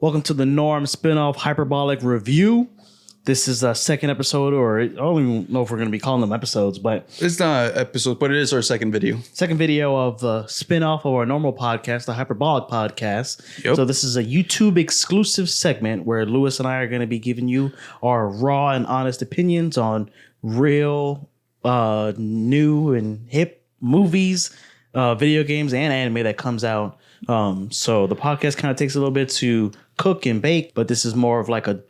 Welcome to the Norm spinoff hyperbolic review. This is a second episode, or I don't even know if we're going to be calling them episodes, but it's not an episode, but it is our second video. Second video of the spinoff of our normal podcast, the Hyperbolic Podcast. Yep. So this is a YouTube exclusive segment where Lewis and I are going to be giving you our raw and honest opinions on real, new and hip movies, video games, and anime that comes out. So the podcast kind of takes a little bit to cook and bake, but this is more of like a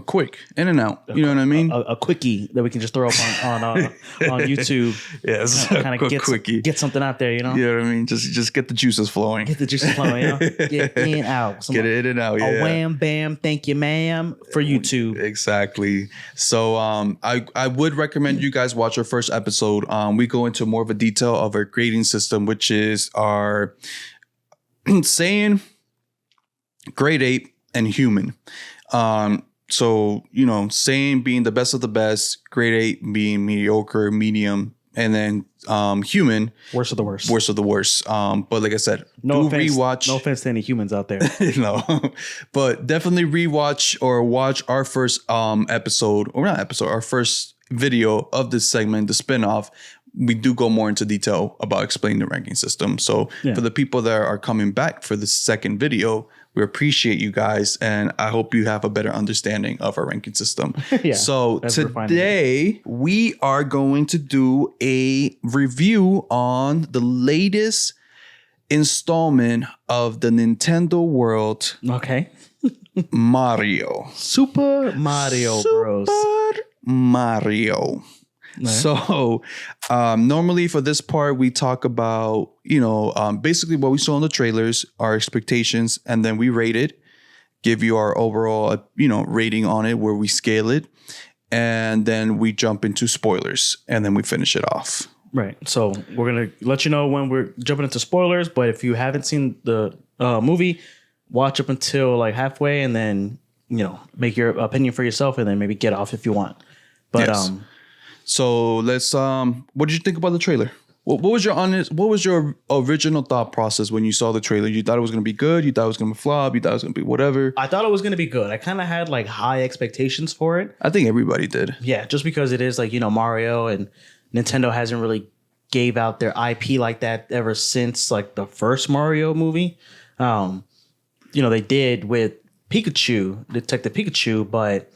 quick in and out. You know what I mean? A quickie that we can just throw up on YouTube. Yes, kind of get something out there. You know what I mean? Just get the juices flowing. Get the juices flowing. Get in and out. Get it in and out. Yeah. A wham bam, thank you, ma'am, for YouTube. Exactly. So I would recommend you guys watch our first episode. We go into more of a detail of our grading system, which is our saying grade 8 and human. So, saying being the best of the best, grade 8 being mediocre, medium, and then human, worst of the worst. Worst of the worst. But like I said, no offense, rewatch. No offense to any humans out there. No, but definitely rewatch or watch our first episode, or not episode, our first video of this segment, the spinoff. We do go more into detail about explaining the ranking system. So for the people that are coming back for the second video, we appreciate you guys. And I hope you have a better understanding of our ranking system. So today we are going to do a review on the latest installment of the Nintendo World. Okay. Mario. Super Mario Bros. Super Mario. Right. So normally for this part, we talk about, basically what we saw in the trailers, our expectations, and then we rate it, give you our overall, rating on it where we scale it. And then we jump into spoilers and then we finish it off. Right. So we're going to let you know when we're jumping into spoilers. But if you haven't seen the movie, watch up until like halfway and then, make your opinion for yourself and then maybe get off if you want. But yes. So let's. What did you think about the trailer? What was your original thought process when you saw the trailer? You thought it was going to be good. You thought it was going to flop. You thought it was going to be whatever. I thought it was going to be good. I kind of had like high expectations for it. I think everybody did. Yeah, just because it is like Mario, and Nintendo hasn't really gave out their IP like that ever since like the first Mario movie. They did with Pikachu, Detective Pikachu, but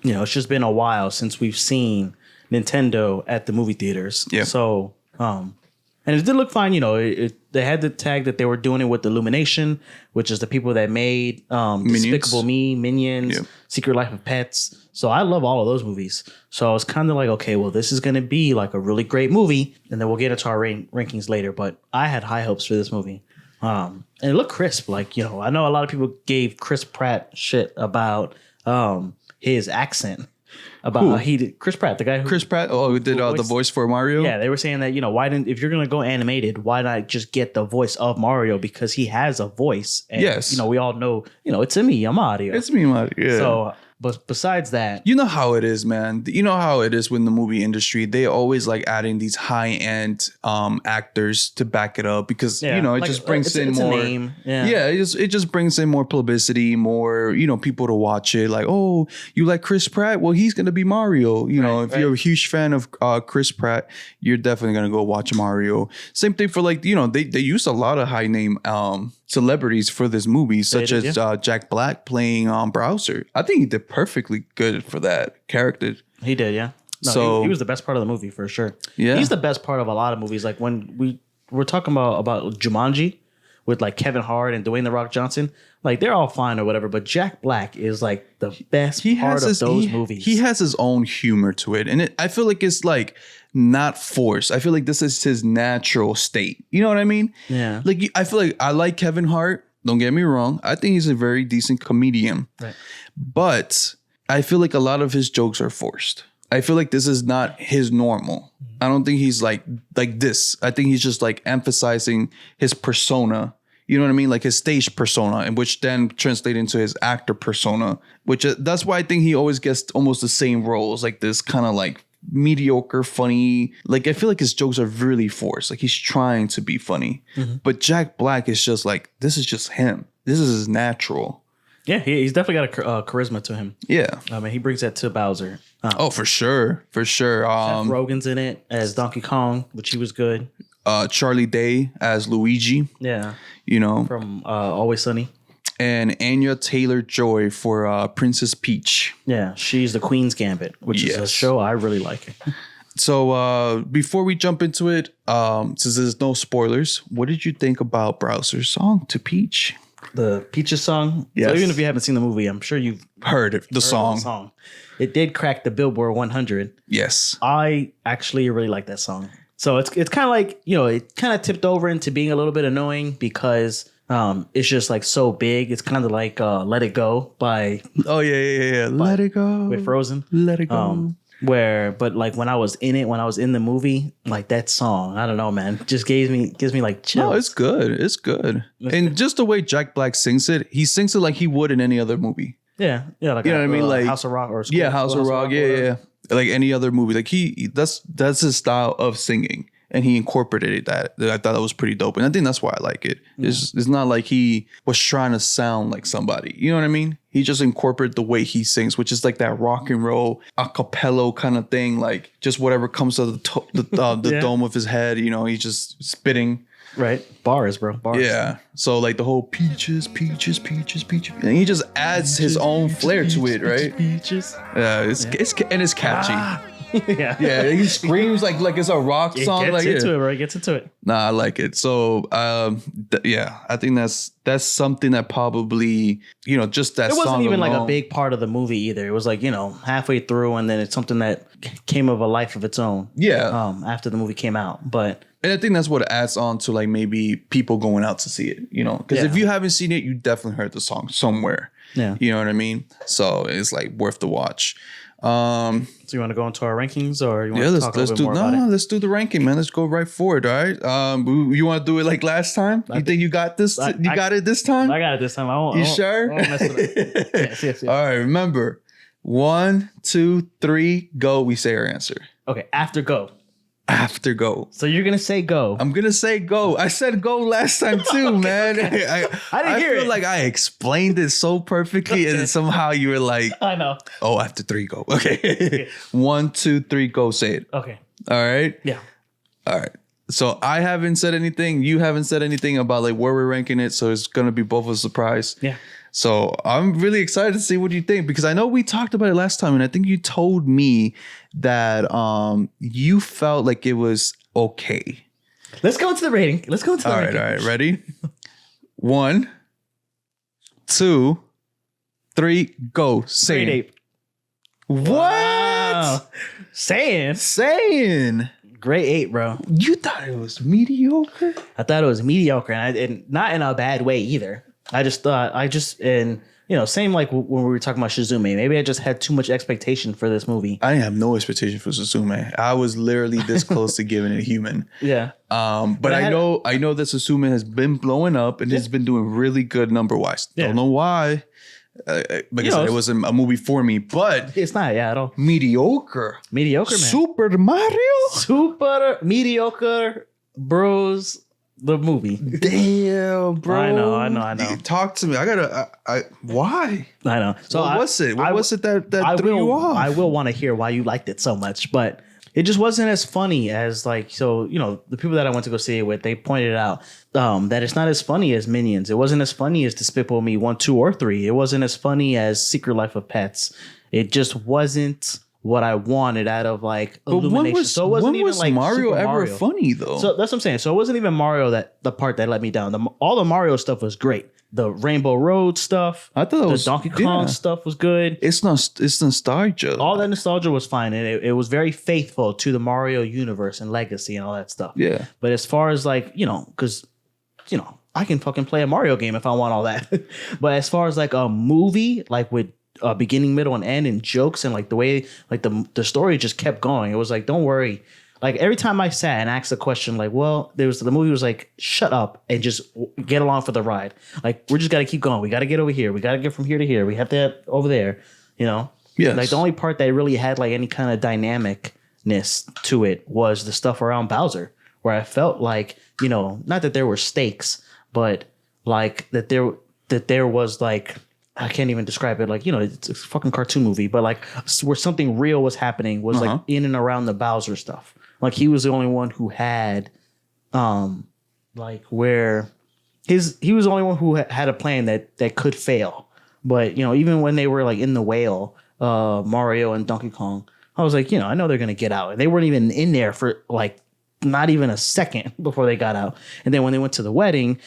it's just been a while since we've seen Nintendo at the movie theaters. Yeah. So, and it did look fine. They had the tag that they were doing it with Illumination, which is the people that made Despicable Me, Minions, Secret Life of Pets. So I love all of those movies. So I was kind of like, okay, well, this is going to be like a really great movie. And then we'll get into our rankings later. But I had high hopes for this movie. And it looked crisp. Like, I know a lot of people gave Chris Pratt shit about his accent. About how he did Chris Pratt, the guy who did the voice for Mario. Yeah, they were saying that if you're gonna go animated, why not just get the voice of Mario, because he has a voice. And, yes, we all know it's me, I'm Mario. It's me, Mario. Yeah. So, but besides that, you know how it is, man. You know how it is with the movie industry. They always like adding these high end actors to back it up because it just brings in more. A name. Yeah, it just brings in more publicity, more people to watch it. Like, oh, you like Chris Pratt? Well, he's gonna be Mario. If you're a huge fan of Chris Pratt, you're definitely gonna go watch Mario. Same thing for they use a lot of high name celebrities for this movie, such as Jack Black playing Bowser. I think he did perfectly good for that character. He did, yeah. No, so he was the best part of the movie for sure. Yeah, he's the best part of a lot of movies. Like when we're talking about Jumanji with like Kevin Hart and Dwayne The Rock Johnson, like they're all fine or whatever, but Jack Black is like the best part of those movies. He has his own humor to it, and I feel like it's like not forced. I feel like this is his natural state. You know what I mean? Yeah. Like I feel like I like Kevin Hart. Don't get me wrong. I think he's a very decent comedian. Right. But I feel like a lot of his jokes are forced. I feel like this is not his normal. I don't think he's like this. I think he's just like emphasizing his persona. You know what I mean? Like his stage persona, and which then translate into his actor persona, which that's why I think he always gets almost the same roles, like this kind of like mediocre, funny. Like I feel like his jokes are really forced. Like he's trying to be funny. Mm-hmm. But Jack Black is just like, this is just him. This is his natural. Yeah, he's definitely got a charisma to him. Yeah. I mean, he brings that to Bowser. Oh, for sure. For sure. Seth Rogen's in it as Donkey Kong, which he was good. Charlie Day as Luigi. Yeah. You know. From Always Sunny. And Anya Taylor-Joy for Princess Peach. Yeah, she's the Queen's Gambit, which is a show I really like. So before we jump into it, since there's no spoilers, what did you think about Bowser's song to Peach? The Peaches song? Yes. So even if you haven't seen the movie, I'm sure you've heard the song. It did crack the Billboard 100. Yes. I actually really like that song. So it's kind of like, it kind of tipped over into being a little bit annoying because it's just like so big. It's kind of like Let It Go by... Oh, yeah. Let It Go. With Frozen. Let It Go. But like when I was in the movie, like that song, I don't know, man, just gives me like chills. No, it's good. And just the way Jack Black sings it, he sings it like he would in any other movie. Yeah, like you know what I mean, like House of Rock or House of Rock, yeah, like any other movie. Like that's his style of singing, and he incorporated that. I thought that was pretty dope, and I think that's why I like it. It's not like he was trying to sound like somebody. You know what I mean? He just incorporated the way he sings, which is like that rock and roll a cappella kind of thing, like just whatever comes to the dome of his head. He's just spitting. Right. Bars, bro. Bars. Yeah. So like the whole peaches. And he just adds his own flair to it, right? Peaches. Yeah, it's catchy. Yeah. Yeah, he screams like it's a rock song. It gets into it. Nah, I like it. So I think that's something that probably, just that song. It wasn't even alone. like a big part of the movie either. It was like, halfway through, and then it's something that came of a life of its own. Yeah. After the movie came out. And I think that's what adds on to like maybe people going out to see it, because if you haven't seen it, you definitely heard the song somewhere. Yeah. You know what I mean? So it's like worth the watch. So you want to go into our rankings, or you want to talk a little bit more about it? Let's do the ranking, man. Let's go right for it. All right. You want to do it like last time? You think you got this? You got it this time? I got it this time. You sure? I won't mess with it. Yes. All right. Remember, 1, 2, 3, go. We say our answer. Okay. After go. After go. So you're gonna say go. I'm gonna say go. I said go last time too, man. Okay. I feel like I explained it so perfectly, and then somehow you were like, I know. Oh, after 3, go. Okay. 1, 2, 3, go. Say it. Okay. All right. Yeah. All right. So I haven't said anything. You haven't said anything about like where we're ranking it. So it's gonna be both a surprise. Yeah. So I'm really excited to see what you think, because I know we talked about it last time, and I think you told me that you felt like it was okay. Let's go into the rating. All right. Ready? 1, 2, 3, go. Say it. What? Wow. Saying. Grade 8, bro. You thought it was mediocre? I thought it was mediocre, and not in a bad way either. Same like when we were talking about Suzume. Maybe I just had too much expectation for this movie. I have no expectation for Suzume. I was literally this close to giving it a human. Yeah. But I know that Suzume has been blowing up and has been doing really good number wise. Yeah. Don't know why. Like I said, it wasn't a movie for me, but it's not at all. Mediocre, man. Super Mario. Super mediocre bros. The movie. Damn, bro. I know. Talk to me. Why? I know. So what was it? What was it that threw you off? I will want to hear why you liked it so much, but it just wasn't as funny as the people that I went to go see it with, they pointed out that it's not as funny as Minions. It wasn't as funny as Despicable Me 1, 2, or 3. It wasn't as funny as Secret Life of Pets. It just wasn't what I wanted out of like Illumination. So it wasn't even like Mario Super ever Mario. Funny though. So that's what I'm saying. So it wasn't even Mario the part that let me down. All the Mario stuff was great. The Rainbow Road stuff. I thought the Donkey Kong stuff was good. It's nostalgia. All that nostalgia was fine, and it was very faithful to the Mario universe and legacy and all that stuff. Yeah. But as far as because I can fucking play a Mario game if I want all that. But as far as like a movie, like with beginning, middle, and end, and jokes, and like the way like the story just kept going. It was like, don't worry. Like every time I sat and asked the question, like, well, the movie was like, shut up and just get along for the ride. Like we're just got to keep going. We got to get over here. We got to get from here to here. We have to get over there. Yes. Like the only part that really had like any kind of dynamicness to it was the stuff around Bowser, where I felt like not that there were stakes, but like that there was like I can't even describe it. Like, it's a fucking cartoon movie, but like where something real was happening was like in and around the Bowser stuff. Like he was the only one who had, like where he was the only one who had a plan that could fail. But, even when they were like in the whale, Mario and Donkey Kong, I was like, I know they're going to get out. And they weren't even in there for like not even a second before they got out. And then when they went to the wedding,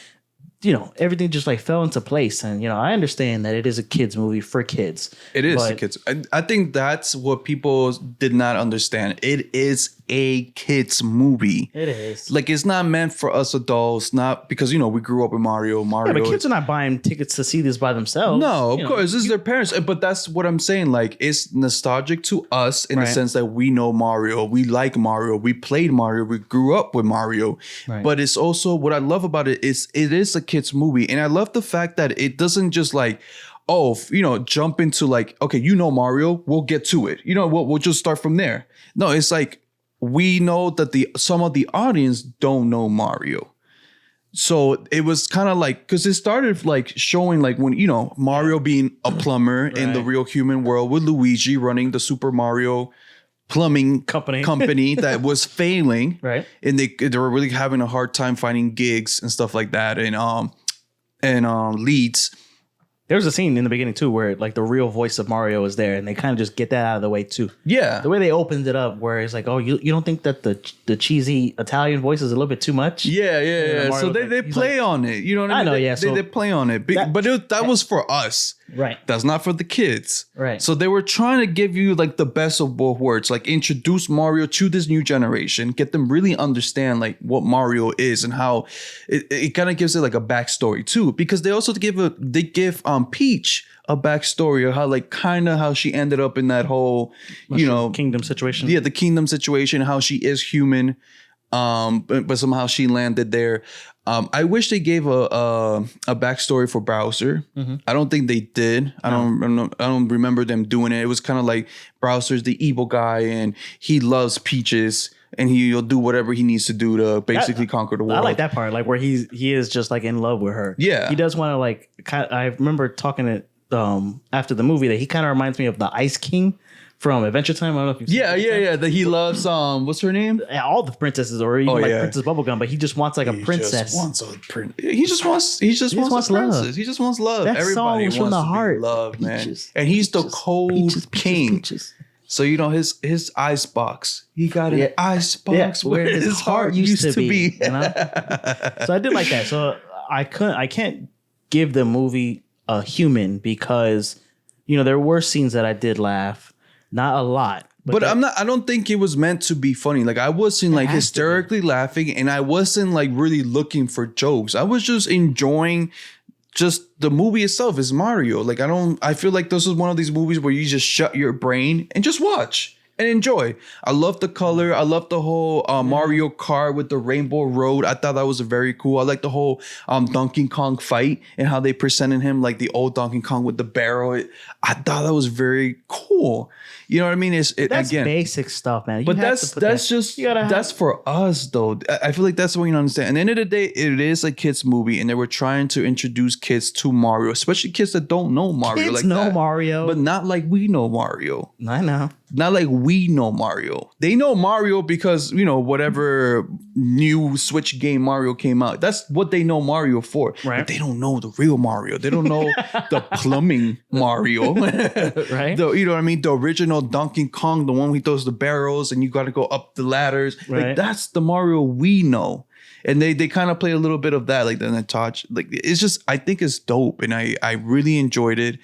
everything just like fell into place. And, I understand that it is a kid's movie for kids. It is a kids. I think that's what people did not understand. It is a kid's movie. It is. Like, it's not meant for us adults, not because, we grew up with Mario. Yeah, but kids are not buying tickets to see this by themselves. No, of course. This is their parents. But that's what I'm saying. Like, it's nostalgic to us in the sense that we know Mario. We like Mario. We played Mario. We grew up with Mario. Right. But it's also, what I love about it is a kid's movie. And I love the fact that it doesn't just like, jump into like, okay, Mario, we'll get to it. We'll just start from there. No, it's like, we know that some of the audience don't know Mario. So it was kind of like, because it started like showing like when, Mario being a plumber in the real human world with Luigi running the Super Mario plumbing company that was failing. Right. And they were really having a hard time finding gigs and stuff like that. And leads. There was a scene in the beginning too where like the real voice of Mario is there, and they kind of just get that out of the way too. Yeah, the way they opened it up, where it's like, oh, you don't think that the cheesy Italian voice is a little bit too much? Yeah. So they play on it. You know what I mean? I know. Yeah. They play on it, that was for us. Right. That's not for the kids. Right. So they were trying to give you like the best of both worlds, like introduce Mario to this new generation, get them really understand like what Mario is and how it kind of gives it like a backstory too, because they also give Peach a backstory of how like kind of how she ended up in that whole kingdom situation. Yeah, the kingdom situation, how she is human, but somehow she landed there. I wish they gave a backstory for Bowser. Mm-hmm. I don't think they did. I don't remember them doing it. It was kind of like Bowser's the evil guy and he loves Peaches. And he'll do whatever he needs to do to basically conquer the world. I like that part, like where he is just like in love with her. Yeah, he does want to like. I remember talking to after the movie that he kind of reminds me of the Ice King from Adventure Time. I don't know if you've seen that he loves what's her name? All the princesses, or even Princess Bubblegum, but he just wants like a princess. He just wants love. He just wants love. That Everybody song wants from the to heart. Be loved, man. And he's the cold king. So his ice box. He got an ice box where his heart used to be. So I did like that. So I can't give the movie a human because there were scenes that I did laugh, not a lot. But I don't think it was meant to be funny. Like I wasn't like hysterically laughing, and I wasn't like really looking for jokes. I was just enjoying just the movie itself. Is Mario. Like I feel like this is one of these movies where you just shut your brain and just watch and enjoy. I love the color. I love the whole Mario Kart with the Rainbow Road. I thought that was very cool. I like the whole Donkey Kong fight and how they presented him like the old Donkey Kong with the barrel. I thought that was very cool. You know what I mean? That's again basic stuff, man. But that's for us though. I feel like that's what you understand. At the end of the day, it is a kids movie, and they were trying to introduce kids to Mario, especially kids that don't know Mario. Kids know Mario, but not like we know Mario. I know. Not like we know Mario. They know Mario because, whatever new Switch game Mario came out. That's what they know Mario for. Right. But they don't know the real Mario. They don't know the plumbing Mario. Right. You know what I mean? The original Donkey Kong, the one who throws the barrels and you got to go up the ladders. Right. Like that's the Mario we know. And they kind of play a little bit of that, like the touch. Like it's just, I think it's dope, and I really enjoyed it.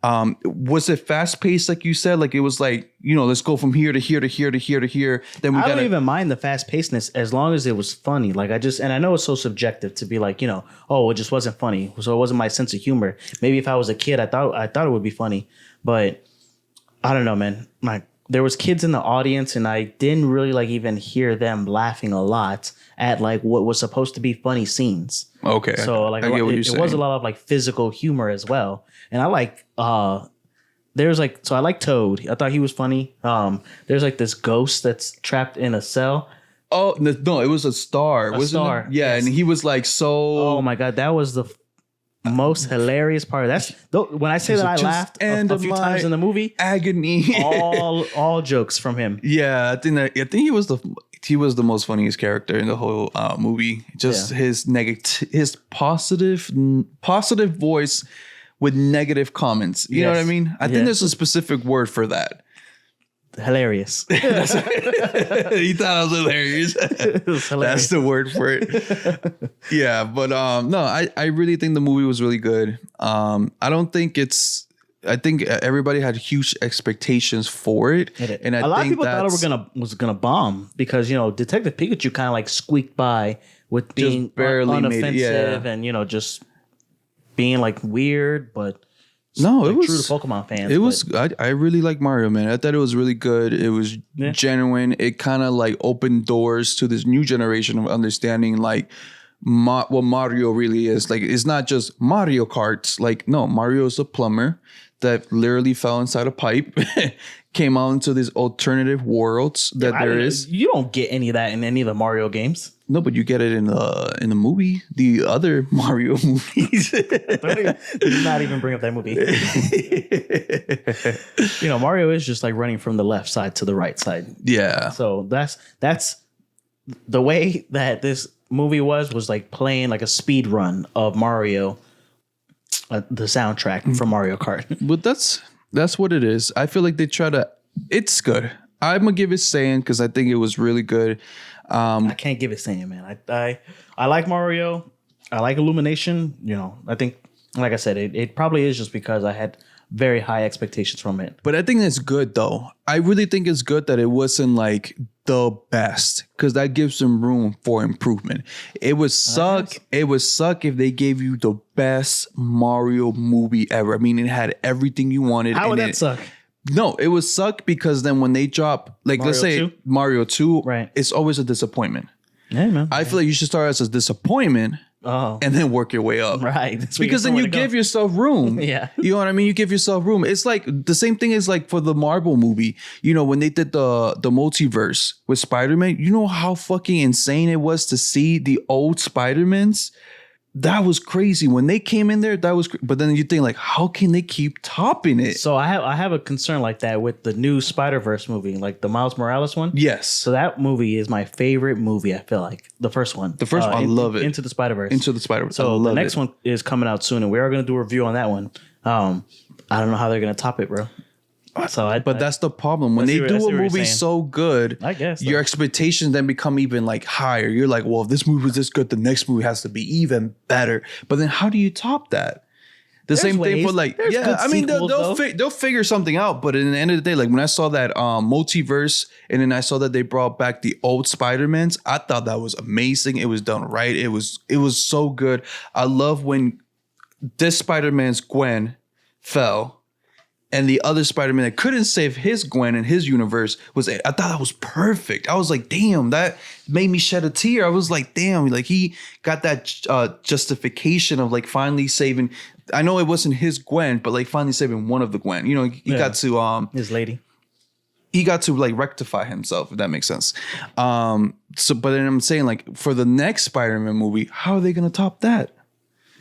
Was it fast paced, like you said? Like it was like, let's go from here to here to here to here to here. Then I don't even mind the fast pacedness as long as it was funny. Like and I know it's so subjective to be like, oh, it just wasn't funny, so it wasn't my sense of humor. Maybe if I was a kid, I thought it would be funny, but I don't know, man. There was kids in the audience, and I didn't really like even hear them laughing a lot at like what was supposed to be funny scenes. Okay. So like it was a lot of like physical humor as well. And I like there's like, so I like Toad. I thought he was funny. There's like this ghost that's trapped in a cell. Oh no, it was a star. Star. Yeah, yes. And he was like so. Oh my god, that was most hilarious part. That's when I say that I laughed a few times in the movie. Agony. all jokes from him. Yeah, I think he was the most funniest character in the whole movie. Just his positive voice with negative comments. You know what I mean? I think there's a specific word for that. Hilarious. He thought I was hilarious. That's the word for it. Yeah, but no, I really think the movie was really good. I think everybody had huge expectations for it. And a lot of people thought it was gonna bomb because, you know, Detective Pikachu kind of like squeaked by with being barely unoffensive and, just being like weird, but no, it was true to Pokemon fans. It was. I really like Mario, man. I thought it was really good. It was genuine. It kind of like opened doors to this new generation of understanding, like what Mario really is. Like, it's not just Mario Karts. Like, no, Mario is a plumber that literally fell inside a pipe, came out into these alternative worlds that there is. You don't get any of that in any of the Mario games. No, but you get it in the movie, the other Mario movies. Do not even bring up that movie. Mario is just like running from the left side to the right side. Yeah. So that's the way that this movie was like playing like a speed run of Mario, the soundtrack from Mario Kart. But that's what it is. I feel like they try to. It's good. I'm gonna give it saying because I think it was really good. I can't give it saying, man. I like Mario. I like Illumination. I think, like I said, it probably is just because I had very high expectations from it. But I think it's good, though. I really think it's good that it wasn't like the best because that gives them room for improvement. It would suck. It would suck if they gave you the best Mario movie ever. I mean, it had everything you wanted. How would that suck? No, it would suck because then when they drop, like Mario let's say 2? Mario 2, right, it's always a disappointment. Yeah, man. I feel like you should start as a disappointment and then work your way up. Right. Because then you give yourself room. Yeah. You know what I mean? You give yourself room. It's like the same thing as like for the Marvel movie. When they did the multiverse with Spider-Man, you know how fucking insane it was to see the old Spider-Mans? That was crazy. When they came in there, that was but then you think like, how can they keep topping it? So I have a concern like that with the new Spider-Verse movie, like the Miles Morales one. Yes. So that movie is my favorite movie, I feel like. The first one. The first one, I love it. Into the Spider-Verse. Into the Spider-Verse. So the next one is coming out soon, and we are going to do a review on that one. I don't know how they're going to top it, bro. But that's the problem. When they do a movie so good, I guess your expectations then become even like higher. You're like, well, if this movie was this good, the next movie has to be even better. But then how do you top that? There's same thing for like, I mean, they'll figure something out. But in the end of the day, like when I saw that multiverse and then I saw that they brought back the old Spider-Mans, I thought that was amazing. It was done right. It was so good. I love when this Spider-Man's Gwen fell. And the other Spider-Man that couldn't save his Gwen in his universe I thought that was perfect. I was like, damn, that made me shed a tear. I was like, damn, like he got that justification of like finally saving. I know it wasn't his Gwen, but like finally saving one of the Gwen. He got to his lady. He got to like rectify himself, if that makes sense. But then I'm saying like for the next Spider-Man movie, how are they gonna top that?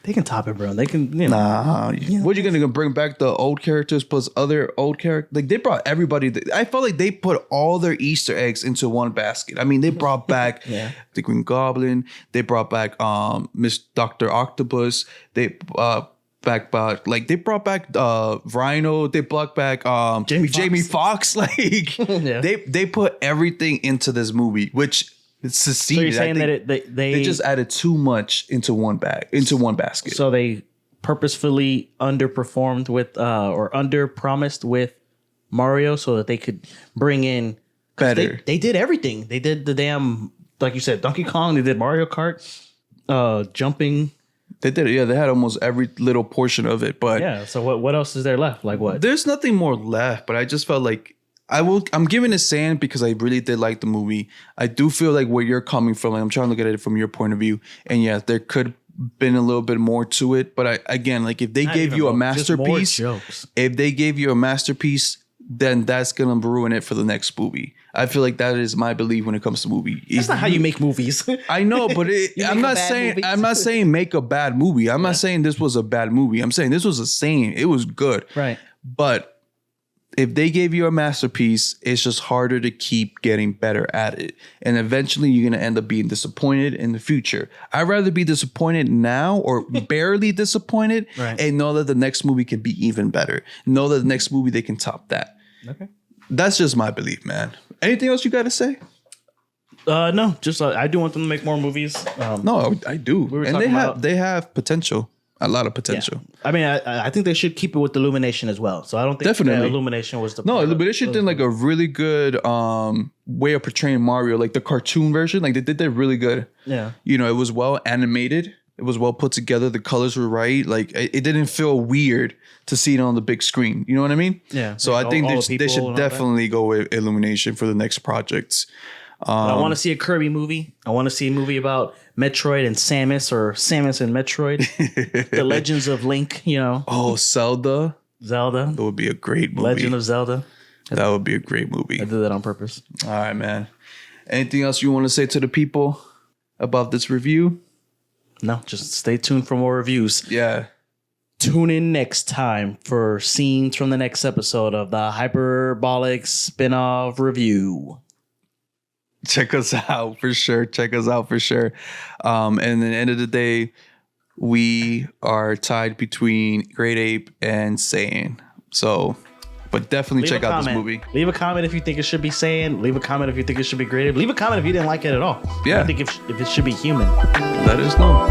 They can top it, bro. They can, Nah. What are you gonna bring back the old characters plus other old characters? Like they brought everybody. I felt like they put all their Easter eggs into one basket. I mean, they brought back the Green Goblin. They brought back Miss Dr. Octopus. They brought back Rhino. They brought back Jamie Foxx. Like they put everything into this movie, which. It's succeeded. So you're saying that they just added too much into one basket. So they purposefully underperformed with or underpromised with Mario so that they could bring in better. They did everything. They did the damn, like you said, Donkey Kong. They did Mario Kart, jumping. They did it. Yeah, they had almost every little portion of it. But yeah. So what else is there left? Like what? There's nothing more left. But I just felt like. I'm giving it sand because I really did like the movie. I do feel like where you're coming from, like I'm trying to look at it from your point of view. And yeah, there could been a little bit more to it. But again, like if they gave you a masterpiece, then that's gonna ruin it for the next movie. I feel like that is my belief when it comes to movie. That's not how you make movies. I know, but I'm not saying make a bad movie. I'm not saying this was a bad movie. I'm saying this was the same. It was good. Right. But if they gave you a masterpiece, it's just harder to keep getting better at it. And eventually you're going to end up being disappointed in the future. I'd rather be disappointed now or barely disappointed and know that the next movie can be even better. Know that the next movie, they can top that. Okay. That's just my belief, man. Anything else you got to say? No, just I do want them to make more movies. No, I do. And they have potential. A lot of potential. Yeah. I mean, I think they should keep it with Illumination as well. So I don't think definitely Illumination was the Illumination did like a really good way of portraying Mario, like the cartoon version. Like they did that really good. Yeah, you know, it was well animated. It was well put together. The colors were right. Like it didn't feel weird to see it on the big screen. You know what I mean? Yeah. So I think they should definitely go with Illumination for the next projects. I want to see a Kirby movie. I want to see a movie about Metroid and Samus, or Samus and Metroid. The Legends of Link, you know. Oh, Zelda. That would be a great movie. Legend of Zelda. That would be a great movie. I did that on purpose. All right, man. Anything else you want to say to the people about this review? No, just stay tuned for more reviews. Yeah. Tune in next time for scenes from the next episode of the Hyperbolic Spinoff Review. Check us out for sure. And at the end of the day, we are tied between Great Ape and Saiyan. So, but definitely check out this movie. Leave a comment if you think it should be Saiyan. Leave a comment if you think it should be Great Ape. Leave a comment if you didn't like it at all. Yeah. I think if it should be human. Let us know.